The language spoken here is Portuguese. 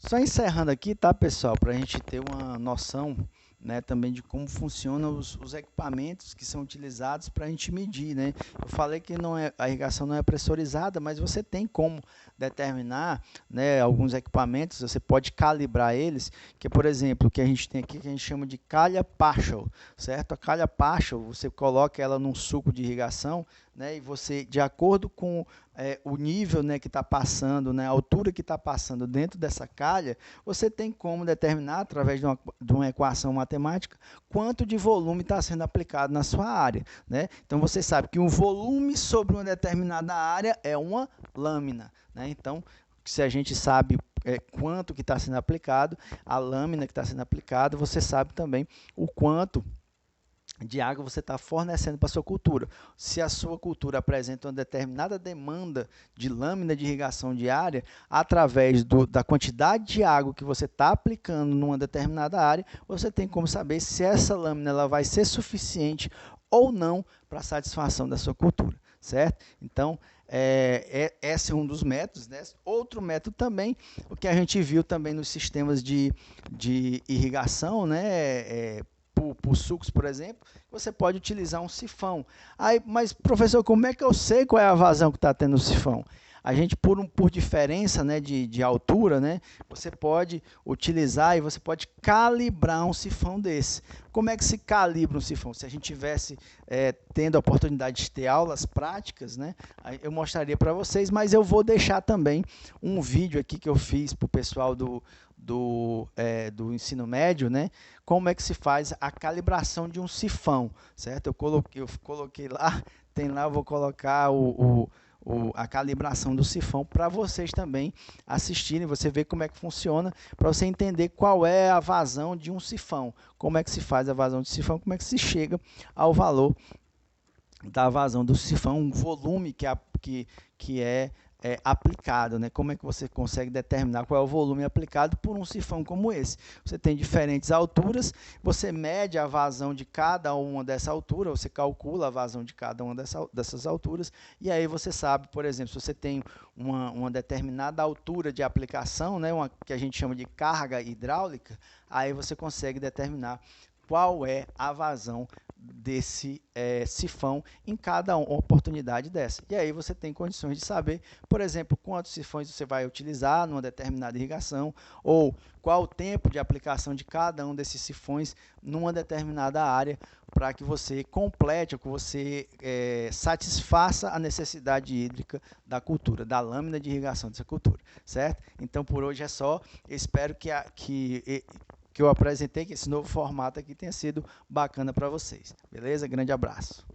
Só encerrando aqui, tá, pessoal, para a gente ter uma noção, né, também de como funcionam os equipamentos que são utilizados para a gente medir, né? Eu falei que não é, a irrigação não é pressurizada, mas você tem como determinar, né, alguns equipamentos, você pode calibrar eles, que por exemplo, o que a gente tem aqui que a gente chama de calha partial, certo? A calha partial, você coloca ela num suco de irrigação, né, e você, de acordo com o nível, né, que está passando, né, a altura que está passando dentro dessa calha, você tem como determinar, através de uma equação matemática, quanto de volume está sendo aplicado na sua área, né? Então, você sabe que o volume sobre uma determinada área é uma lâmina, né? Então, se a gente sabe quanto que está sendo aplicado, a lâmina que está sendo aplicada, você sabe também o quanto de água você está fornecendo para a sua cultura. Se a sua cultura apresenta uma determinada demanda de lâmina de irrigação diária, através da quantidade de água que você está aplicando numa determinada área, você tem como saber se essa lâmina ela vai ser suficiente ou não para a satisfação da sua cultura, certo? Então, esse é um dos métodos, né? Outro método também, o que a gente viu também nos sistemas de irrigação, né? Por sucos, por exemplo, você pode utilizar um sifão. Aí, mas, professor, como é que eu sei qual é a vazão que está tendo no sifão? A gente, por diferença, né, de altura, né, você pode utilizar e você pode calibrar um sifão desse. Como é que se calibra um sifão? Se a gente tivesse tendo a oportunidade de ter aulas práticas, né, eu mostraria para vocês, mas eu vou deixar também um vídeo aqui que eu fiz para o pessoal do ensino médio, né? Como é que se faz a calibração de um sifão, certo? Eu coloquei lá, tem lá, eu vou colocar a calibração do sifão para vocês também assistirem, você ver como é que funciona, para você entender qual é a vazão de um sifão, como é que se faz a vazão de sifão, como é que se chega ao valor da vazão do sifão, um volume que é aplicado, né? Como é que você consegue determinar qual é o volume aplicado por um sifão como esse? Você tem diferentes alturas, você mede a vazão de cada uma dessa altura, você calcula a vazão de cada uma dessas alturas, e aí você sabe, por exemplo, se você tem uma determinada altura de aplicação, né? Que a gente chama de carga hidráulica, aí você consegue determinar qual é a vazão desse sifão em cada oportunidade dessa. E aí você tem condições de saber, por exemplo, quantos sifões você vai utilizar numa determinada irrigação, ou qual o tempo de aplicação de cada um desses sifões numa determinada área, para que você complete, ou que você satisfaça a necessidade hídrica da cultura, da lâmina de irrigação dessa cultura, certo? Então, por hoje é só. Eu espero que eu apresentei, que esse novo formato aqui tenha sido bacana para vocês. Beleza? Grande abraço.